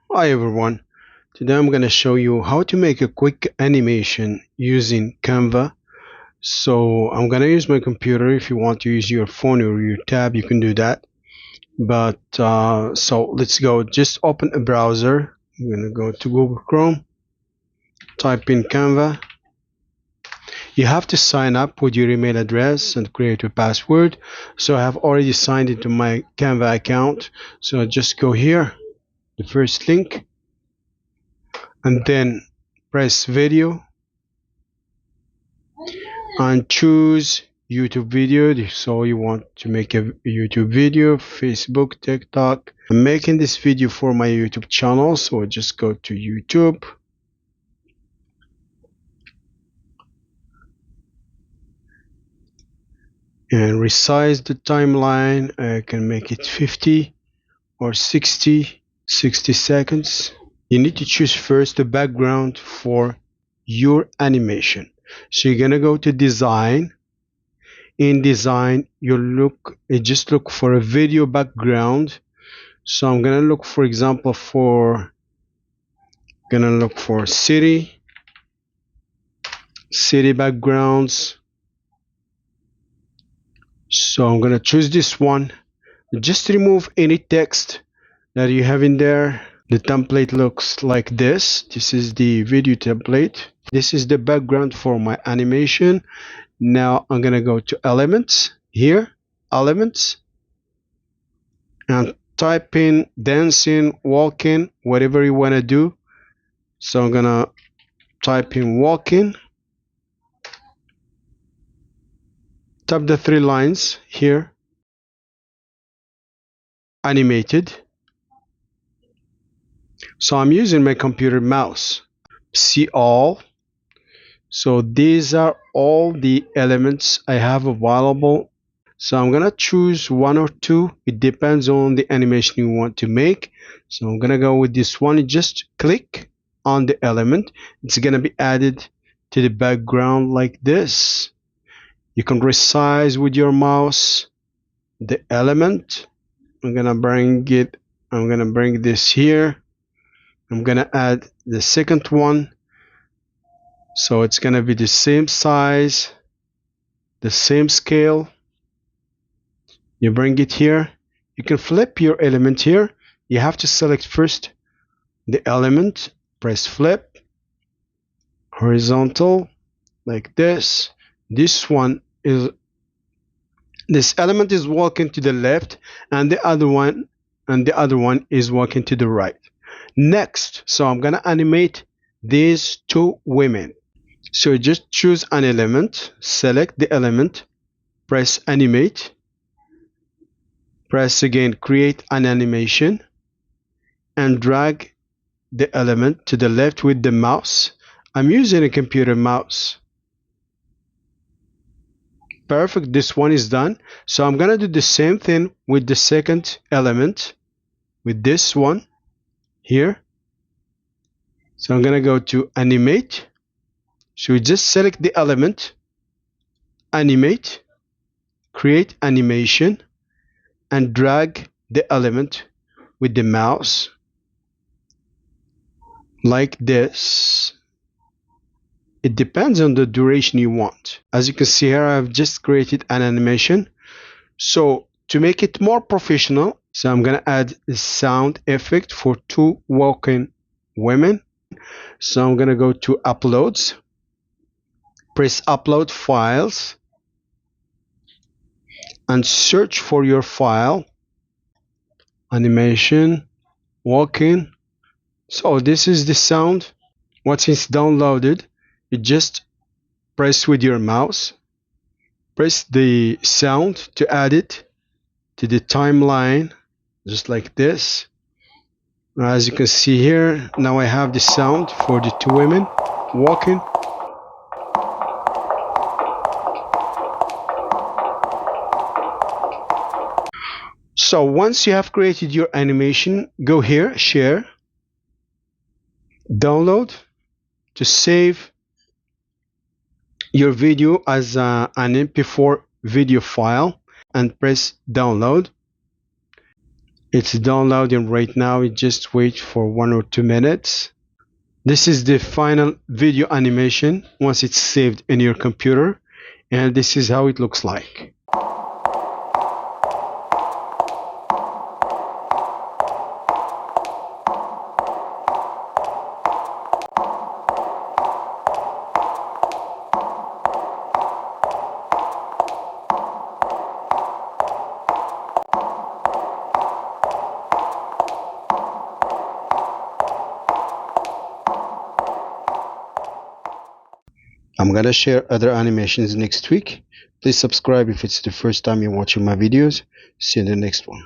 Hi everyone, today I'm going to show you how to make a quick animation using Canva. So I'm going to use my computer. If you want to use your phone or your tab, you can do that. But so let's go. Just open a browser. I'm going to go to Google Chrome, type in Canva. You have to sign up with your email address and create a password. So I have already signed into my Canva account. So just go here, the first link, and then press video and choose YouTube video. So you want to make a YouTube video, Facebook, TikTok. I'm making this video for my YouTube channel, so just go to YouTube and resize the timeline. I can make it 50 or 60 seconds. You need to choose first the background for your animation. So you're gonna go to design. In design, you just look for a video background. So I'm gonna look, for example, for city backgrounds. So I'm gonna choose this one. Just remove any text that you have in there. The template looks like this. This is the video template. This is the background for my animation. Now I'm gonna go to elements here, elements, and type in dancing, walking, whatever you want to do. So I'm gonna type in walking, tap the three lines here, animated. So I'm using my computer mouse. See all. So these are all the elements I have available. So I'm gonna choose one or two. It depends on the animation you want to make. So I'm gonna go with this one. Just click on the element. It's gonna be added to the background like this. You can resize with your mouse the element. I'm gonna bring this here. I'm gonna add the second one. So it's gonna be the same size, the same scale. You bring it here. You can flip your element here. You have to select first the element, press flip, horizontal, like this. This element is walking to the left, and the other one is walking to the right. Next, so I'm gonna animate these two women. So just choose an element, select the element, press animate, press again create an animation, and drag the element to the left with the mouse. I'm using a computer mouse. Perfect, this one is done. So I'm gonna do the same thing with the second element, with this one here. So I'm gonna go to animate. So we just select the element, animate, create animation, and drag the element with the mouse like this. It depends on the duration you want. As you can see here, I've just created an animation. So to make it more professional, so I'm gonna add a sound effect for two walking women. So I'm gonna go to uploads, press upload files, and search for your file, animation, walking. So this is the sound. Once it's downloaded, you just press with your mouse, press the sound to add it to the timeline, just like this. As you can see here, now I have the sound for the two women walking. So once you have created your animation, go here, share, download, to save your video as an MP4 video file, and press download. It's downloading right now. It just wait for 1 or 2 minutes. This is the final video animation once it's saved in your computer, and this is how it looks like. I'm gonna share other animations next week. Please subscribe if it's the first time you're watching my videos. See you in the next one.